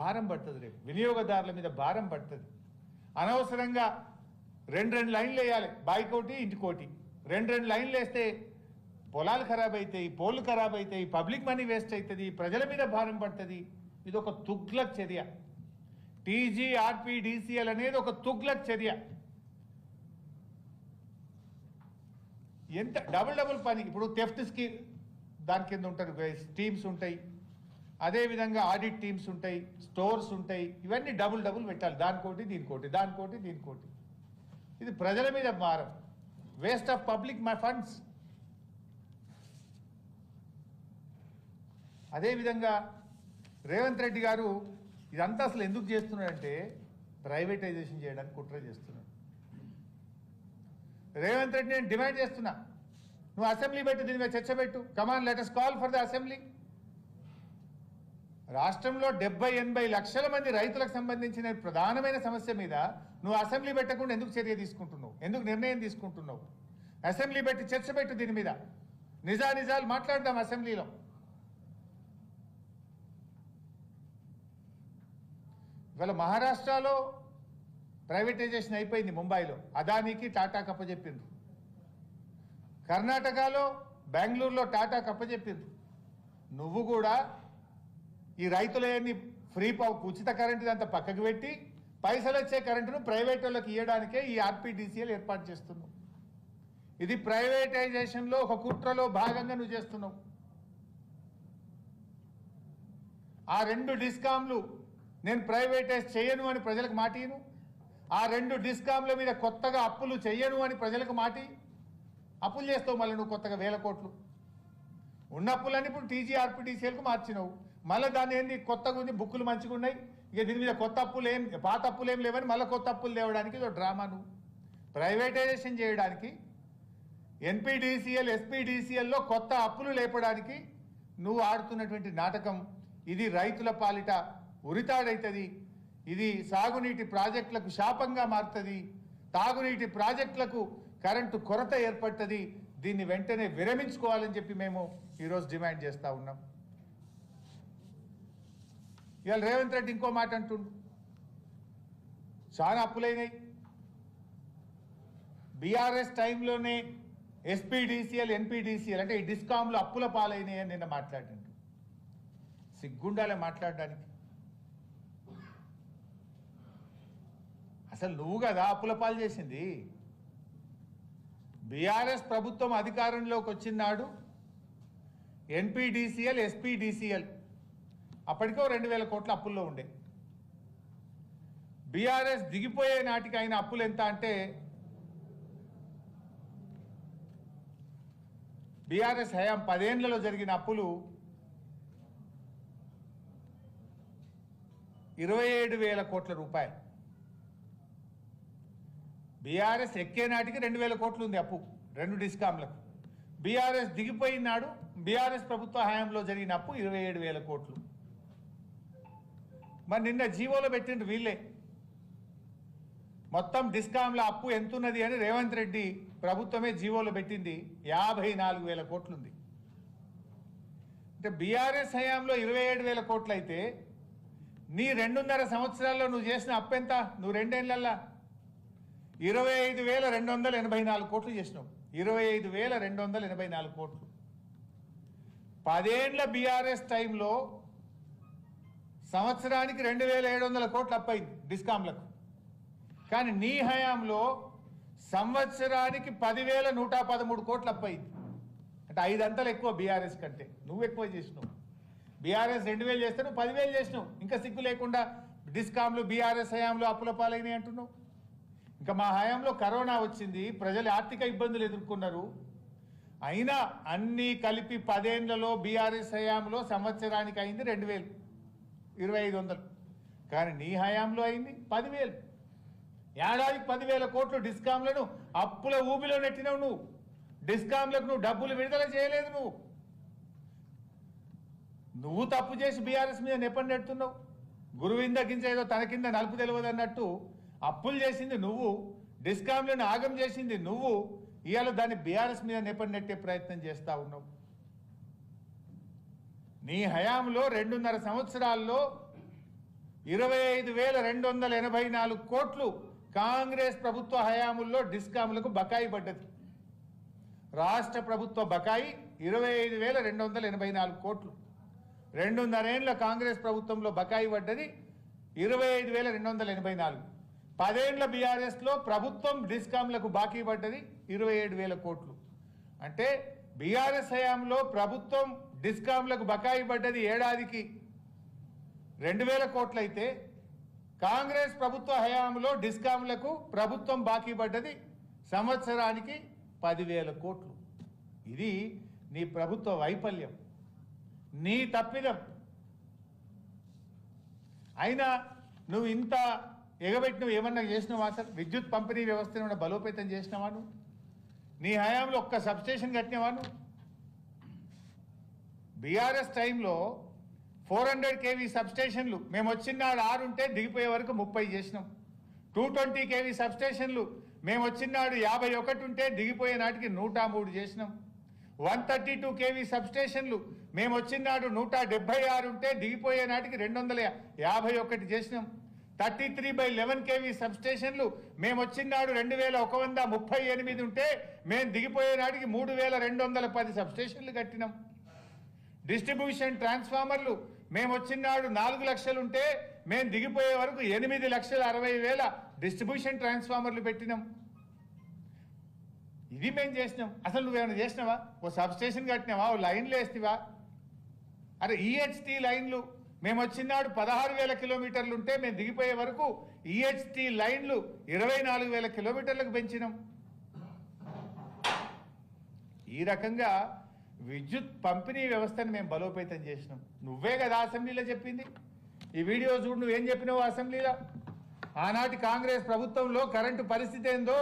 భారం పడుతుంది, రేపు వినియోగదారుల మీద భారం పడుతుంది. అనవసరంగా రెండు లైన్లు వేయాలి, బాయికోటి ఇంటికోటి. రెండు లైన్లు వేస్తే పొలాలు ఖరాబ్ అవుతాయి, పోళ్ళు ఖరాబ్ అవుతాయి, పబ్లిక్ మనీ వేస్ట్ అవుతుంది, ప్రజల మీద భారం పడుతుంది. ఇది ఒక తుగ్లక్ చర్య. టీజీఆర్పీడీసీఎల్ అనేది ఒక తుగ్లక్ చర్య. ఎంత డబుల్ పని. ఇప్పుడు థెఫ్ట్స్కి దాని కింద ఉంటారు టీమ్స్ ఉంటాయి, అదేవిధంగా ఆడిట్ టీమ్స్ ఉంటాయి, స్టోర్స్ ఉంటాయి. ఇవన్నీ డబుల్ పెట్టాలి, దానికోటి దీనికోటి, దానికోటి దీనికోటి. ఇది ప్రజల మీద భారం, వేస్ట్ ఆఫ్ పబ్లిక్ ఫండ్స్. అదేవిధంగా రేవంత్ రెడ్డి గారు ఇదంతా అసలు ఎందుకు చేస్తున్నాడంటే ప్రైవేటైజేషన్ చేయడానికి కుట్ర చేస్తున్నాడు. రేవంత్ రెడ్డి నేను డిమాండ్ చేస్తున్నా, నువ్వు అసెంబ్లీ పెట్టు, దీని మీద చర్చ పెట్టు. Come on, let us call for the assembly. రాష్ట్రంలో 70-80 లక్షల మంది రైతులకు సంబంధించిన ప్రధానమైన సమస్య మీద నువ్వు అసెంబ్లీ పెట్టకుండా ఎందుకు చర్య తీసుకుంటున్నావు, ఎందుకు నిర్ణయం తీసుకుంటున్నావు? అసెంబ్లీ పెట్టి చర్చ పెట్టు, దీని మీద నిజాలు మాట్లాడదాం అసెంబ్లీలో. ఇవాళ మహారాష్ట్రలో ప్రైవేటైజేషన్ అయిపోయింది, ముంబైలో అదానికి టాటాకి అప్పచెప్పిండ్రు. కర్ణాటకలో బెంగళూరులో టాటాకి అప్పచెప్పిండ్రు. నువ్వు కూడా ఈ రైతులన్నీ ఫ్రీ ఉచిత కరెంటు అంతా పక్కకు పెట్టి పైసలు వచ్చే కరెంటును ప్రైవేట్ వాళ్ళకి ఇవ్వడానికే ఈ ఆర్పీడీసీఎల్ ఏర్పాటు చేస్తున్నావు. ఇది ప్రైవేటైజేషన్లో ఒక కుట్రలో భాగంగా నువ్వు చేస్తున్నావు. ఆ 2 డిస్కామ్లు నేను ప్రైవేటైజ్ చేయను అని ప్రజలకు మాటిను. ఆ 2 డిస్కామ్ల మీద కొత్తగా అప్పులు చేయను అని ప్రజలకు మాటి. అప్పులు చేస్తావు మళ్ళీ నువ్వు కొత్తగా 1000 కోట్లు. ఉన్న అప్పులన్నీ ఇప్పుడు టీజీఆర్పీడీసీఎల్కు మార్చినావు. మళ్ళీ దాన్ని ఏంది కొత్తగా ఉంది, బుక్కులు మంచిగా ఉన్నాయి, ఇక దీని మీద కొత్త అప్పులు పాత అప్పులు ఏం లేవని మళ్ళీ కొత్త అప్పులు తేవడానికి ఇదో డ్రామా. నువ్వు ప్రైవేటైజేషన్ చేయడానికి ఎన్పీడీసీఎల్ ఎస్పీడీసీఎల్లో కొత్త అప్పులు లేపడానికి నువ్వు ఆడుతున్నటువంటి నాటకం ఇది రైతుల పాలిట ఉరితాడైతుంది. ఇది సాగునీటి ప్రాజెక్టులకు శాపంగా మారుతుంది, తాగునీటి ప్రాజెక్టులకు కరెంటు కొరత ఏర్పడుతుంది. దీన్ని వెంటనే విరమించుకోవాలని చెప్పి మేము ఈరోజు డిమాండ్ చేస్తూ ఉన్నాం. ఇవాళ రేవంత్ రెడ్డి ఇంకో మాట అంటుండు, చాలా అప్పులైనాయి, బీఆర్ఎస్ టైంలోనే ఎస్పీడీసీఎల్ ఎన్పీడీసీఎల్ అంటే ఈ డిస్కామ్లు అప్పుల పాలైనాయి అని నిన్న మాట్లాడిండు. సిగ్గుండాలే మాట్లాడడానికి. అసలు నువ్వు కదా అప్పుల పాలు చేసింది. బీఆర్ఎస్ ప్రభుత్వం అధికారంలోకి వచ్చిన నాడు ఎన్పీడీసీఎల్ ఎస్పీడీసీఎల్ అప్పటికో 2000 కోట్ల అప్పుల్లో ఉండే. బీఆర్ఎస్ దిగిపోయే నాటికి అయిన అప్పులు ఎంత అంటే బీఆర్ఎస్ హయాం 10 ఏళ్లలో జరిగిన అప్పులు 27,000 కోట్ల రూపాయలు. బీఆర్ఎస్ ఎక్కే నాటికి 2000 కోట్లు ఉంది అప్పు 2 డిస్కామ్లకు. బీఆర్ఎస్ దిగిపోయినాడు బీఆర్ఎస్ ప్రభుత్వ హయాంలో జరిగిన అప్పు 27,000 కోట్లు. మరి నిన్న జీవోలో పెట్టిండ్రు వీళ్ళే, మొత్తం డిస్కామ్ల అప్పు ఎంతున్నది అని రేవంత్ రెడ్డి ప్రభుత్వమే జీవోలో పెట్టింది 54,000 కోట్లు ఉంది. అంటే బీఆర్ఎస్ హయాంలో 27,000 కోట్లు అయితే నీ 2.5 సంవత్సరాల్లో నువ్వు చేసిన అప్పు ఎంత? నువ్వు 2 ఏళ్లల్లా 25,284 కోట్లు చేసినావు. 25,284 కోట్లు. 10 ఏళ్ల బీఆర్ఎస్ టైంలో సంవత్సరానికి 2,700 కోట్లు అప్పయింది డిస్కామ్లకు. కానీ నీ హయాంలో సంవత్సరానికి 10,113 కోట్లు అప్పయింది. అంటే 5 అంతలు ఎక్కువ బీఆర్ఎస్ కంటే. నువ్వు ఎక్కువ చేసినావు. బీఆర్ఎస్ 2,000 చేస్తే నువ్వు 10,000 చేసినావు. ఇంకా సిగ్గు లేకుండా డిస్కామ్లు బీఆర్ఎస్ హయాంలో అప్పుల పాలైనాయి అంటున్నావు. ఇంకా మా హయాంలో కరోనా వచ్చింది, ప్రజలు ఆర్థిక ఇబ్బందులు ఎదుర్కొన్నారు. అయినా అన్నీ కలిపి 10 ఏళ్లలో బీఆర్ఎస్ హయాంలో సంవత్సరానికి అయింది 2,000, 2,500. కానీ నీ హయాంలో అయింది 10,000. ఏడాదికి 10,000 కోట్లు డిస్కామ్లను అప్పుల ఊబిలో నెట్టినావు నువ్వు. డిస్కామ్లకు నువ్వు డబ్బులు విడుదల చేయలేదు. నువ్వు తప్పు చేసి బీఆర్ఎస్ మీద నెప్పని నెడుతున్నావు. గురువింద గింజ ఏదో తన కింద నలుపు తెలియదు అన్నట్టు అప్పులు చేసింది నువ్వు, డిస్కామ్లను ఆగం చేసింది నువ్వు. ఇవాళ దాన్ని బీఆర్ఎస్ మీద నెప్పని నెట్టే ప్రయత్నం చేస్తూ ఉన్నావు. నీ హయాంలో 2.5 సంవత్సరాల్లో 25,284 కోట్లు కాంగ్రెస్ ప్రభుత్వ హయాముల్లో డిస్కాములకు బకాయి పడ్డది. రాష్ట్ర ప్రభుత్వ బకాయి 25,284 కోట్లు. 2.5 ఏళ్ల కాంగ్రెస్ ప్రభుత్వంలో బకాయి పడ్డది 25,284. 10 ఏళ్ల బీఆర్ఎస్లో ప్రభుత్వం డిస్కాంలకు బాకీ పడ్డది 27,000 కోట్లు. అంటే బీఆర్ఎస్ హయాంలో ప్రభుత్వం డిస్కాంలకు బకాయి పడ్డది ఏడాదికి 2,000 కోట్లు అయితే కాంగ్రెస్ ప్రభుత్వ హయాంలో డిస్కాంలకు ప్రభుత్వం బాకీ పడ్డది సంవత్సరానికి 10,000 కోట్లు. ఇది నీ ప్రభుత్వ వైఫల్యం, నీ తప్పిదం. అయినా నువ్వు ఇంత ఎగబెట్టి నువ్వు ఏమన్నా చేసినావా? అసలు విద్యుత్ పంపిణీ వ్యవస్థను ఏమన్నా బలోపేతం చేసినావా? నువ్వు నీ హయాంలో ఒక్క సబ్స్టేషన్ కట్టినవా? నువ్వు బీఆర్ఎస్ టైంలో 400 kV సబ్స్టేషన్లు మేము వచ్చిన నాడు 6 ఉంటే దిగిపోయే వరకు 30 చేసినాం. 220 kV సబ్స్టేషన్లు మేము వచ్చిన నాడు 51 ఉంటే దిగిపోయే నాటికి 103 చేసినాం. 132 kV సబ్స్టేషన్లు మేము వచ్చిన నాడు 176 ఉంటే దిగిపోయే నాటికి 251 చేసినాం. 33/11 kV సబ్స్టేషన్లు మేము వచ్చిన నాడు 2,138 ఉంటే మేము దిగిపోయే నాటికి 3,210 సబ్స్టేషన్లు కట్టినాం. డిస్ట్రిబ్యూషన్ ట్రాన్స్ఫార్మర్లు మేము వచ్చిన నాడు 4 లక్షలు ఉంటే మేము దిగిపోయే వరకు 8,60,000 డిస్ట్రిబ్యూషన్ ట్రాన్స్ఫార్మర్లు పెట్టినాం. ఇది మేము చేసినాం. అసలు నువ్వేమైనా చేసినావా? ఓ సబ్స్టేషన్ కట్టినావా? ఓ లైన్లు వేస్తావా? అరే ఈహెచ్టీ లైన్లు మేము వచ్చినాడు 16,000 కిలోమీటర్లు ఉంటే మేము దిగిపోయే వరకు ఈహెచ్టీ లైన్లు 24,000 కిలోమీటర్లకు పెంచినాం. ఈ రకంగా విద్యుత్ పంపిణీ వ్యవస్థను మేము బలోపేతం చేసినాం. నువ్వే కదా అసెంబ్లీలో చెప్పింది. ఈ వీడియో చూడు, నువ్వేం చెప్పినావు అసెంబ్లీలో. ఆనాటి కాంగ్రెస్ ప్రభుత్వంలో కరెంటు పరిస్థితి ఏందో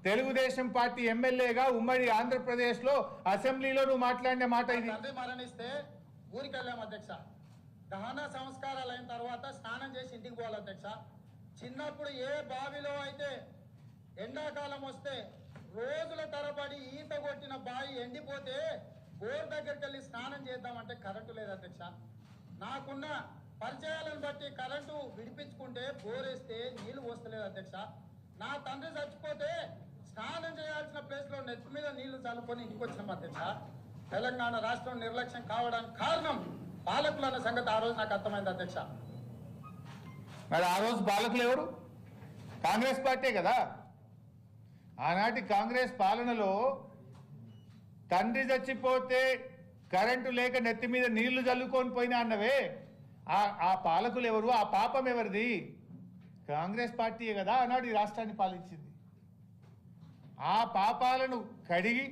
తెలుగుదేశం పార్టీ ఎమ్మెల్యేగా ఉమ్మడి ఆంధ్రప్రదేశ్లో అసెంబ్లీలో నువ్వు మాట్లాడిన మాట ఇది. మరణిస్తే ఊరికి వెళ్ళాం అధ్యక్ష. దహన సంస్కారాలు అయిన తర్వాత స్నానం చేసి ఇంటికి పోవాలి అధ్యక్ష. చిన్నప్పుడు ఏ బావిలో అయితే ఎండాకాలం వస్తే రోజుల తరబడి ఈత కొట్టిన బావి ఎండిపోతే బోర్ దగ్గరికి వెళ్ళి స్నానం చేద్దామంటే కరెంటు లేదు అధ్యక్ష. నాకున్న పరిచయాలను బట్టి కరెంటు విడిపించుకుంటే బోర్ వేస్తే నీళ్లు పోస్తలేదు అధ్యక్ష. నా తండ్రి చచ్చిపోతే స్నానం చేయాల్సిన ప్లేస్లో నెత్తి మీద నీళ్లు చల్లుకొని ఇంటికి వచ్చినాం అధ్యక్ష. తెలంగాణ రాష్ట్రం నిర్లక్ష్యం కావడానికి కారణం పాలకులు అన్న సంగతి ఆ రోజు నాకు అర్థమైంది అధ్యక్ష. మరి ఆ రోజు పాలకులు ఎవరు? కాంగ్రెస్ పార్టీ కదా. ఆనాటి కాంగ్రెస్ పాలనలో తండ్రి చచ్చిపోతే కరెంటు లేక నెత్తి మీద నీళ్లు చల్లుకొని పోయినా అన్నవే. ఆ పాలకులు ఎవరు? ఆ పాపం ఎవరిది? కాంగ్రెస్ పార్టీయే కదా ఆనాడు ఈ రాష్ట్రాన్ని పాలించింది. ఆ పాపాలను కడిగి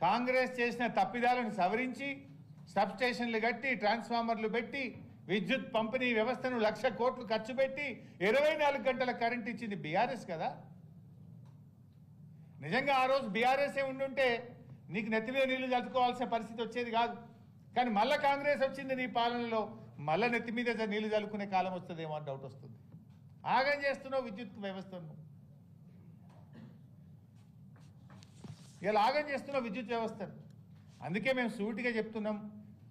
కాంగ్రెస్ చేసిన తప్పిదాలను సవరించి సబ్స్టేషన్లు కట్టి ట్రాన్స్ఫార్మర్లు పెట్టి విద్యుత్ పంపిణీ వ్యవస్థను 1,00,000 కోట్లు ఖర్చు పెట్టి 24 గంటల కరెంట్ ఇచ్చింది బీఆర్ఎస్ కదా. నిజంగా ఆ రోజు బీఆర్ఎస్ఏ ఉండుంటే నీకు నెత్తి మీద నీళ్లు చల్లుకోవాల్సిన పరిస్థితి వచ్చేది కాదు. కానీ మళ్ళా కాంగ్రెస్ వచ్చింది నీ పాలనలో, మళ్ళా నెత్తి మీద నీళ్లు చల్లుకునే కాలం వస్తుందేమో అని డౌట్ వస్తుంది. ఆగం చేస్తున్నావు విద్యుత్ వ్యవస్థను. ఇలా ఆగం చేస్తున్నావు విద్యుత్ వ్యవస్థను. అందుకే మేము సూటిగా చెప్తున్నాం,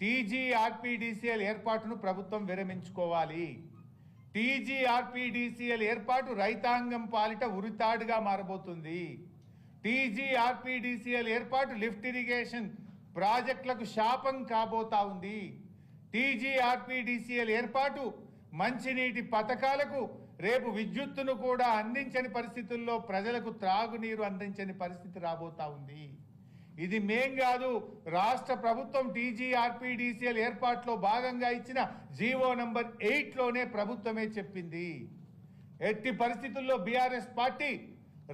టీజీఆర్పీడీసీఎల్ ఏర్పాటును ప్రభుత్వం విరమించుకోవాలి. టీజీఆర్పీడీసీఎల్ ఏర్పాటు రైతాంగం పాలిట ఉరితాడుగా మారబోతుంది. టీజీఆర్పీడీసీఎల్ ఏర్పాటు లిఫ్ట్ ఇరిగేషన్ ప్రాజెక్టులకు శాపం కాబోతా ఉంది. టీజీఆర్పీడీసీఎల్ ఏర్పాటు మంచినీటి పథకాలకు రేపు విద్యుత్తును కూడా అందించని పరిస్థితుల్లో ప్రజలకు త్రాగునీరు అందించని పరిస్థితి రాబోతా ఉంది. ఇది మేం కాదు, రాష్ట్ర ప్రభుత్వం టీజీఆర్పీడీసీఎల్ ఏర్పాటులో భాగంగా ఇచ్చిన జీవో నంబర్ 8లోనే ప్రభుత్వమే చెప్పింది. ఎట్టి పరిస్థితుల్లో బీఆర్ఎస్ పార్టీ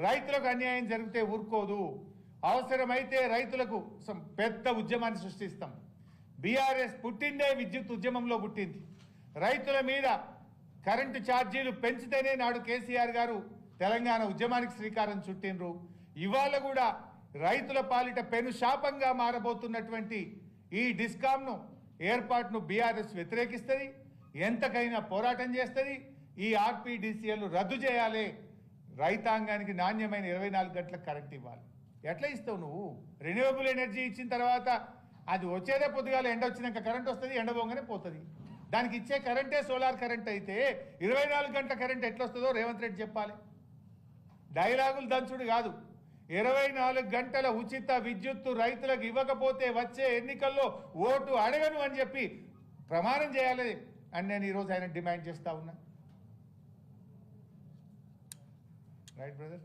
రైతులకు అన్యాయం జరిగితే ఊరుకోదు. అవసరమైతే రైతులకు పెద్ద ఉద్యమాన్ని సృష్టిస్తాం. బీఆర్ఎస్ పుట్టిందే విద్యుత్ ఉద్యమంలో పుట్టింది. రైతుల మీద కరెంటు ఛార్జీలు పెంచితేనే నాడు కేసీఆర్ గారు తెలంగాణ ఉద్యమానికి శ్రీకారం చుట్టిండ్రు. ఇవాళ కూడా రైతుల పాలిట పెను శాపంగా మారబోతున్నటువంటి ఈ డిస్కామ్ను ఏర్పాటును బీఆర్ఎస్ వ్యతిరేకిస్తుంది. ఎంతకైనా పోరాటం చేస్తుంది. ఈ ఆర్పీడీసీఎల్ రద్దు చేయాలి. రైతాంగానికి నాణ్యమైన 24 గంటల కరెంట్ ఇవ్వాలి. ఎట్లా ఇస్తావు నువ్వు? రెన్యూవబుల్ ఎనర్జీ ఇచ్చిన తర్వాత అది వచ్చేదే పొద్దుగాల ఎండ వచ్చినాక కరెంట్ వస్తుంది, ఎండ పోగానే పోతుంది. దానికి ఇచ్చే కరెంటే సోలార్ కరెంట్ అయితే 24 గంటల కరెంట్ ఎట్లొస్తుందో రేవంత్ రెడ్డి చెప్పాలి. డైలాగులు దంచుడు కాదు. 24 గంటల ఉచిత విద్యుత్తు రైతులకు ఇవ్వకపోతే వచ్చే ఎన్నికల్లో ఓటు అడగను అని చెప్పి ప్రమాణం చేయాలి అని నేను ఈరోజు ఆయన డిమాండ్ చేస్తా ఉన్నా. Right brother.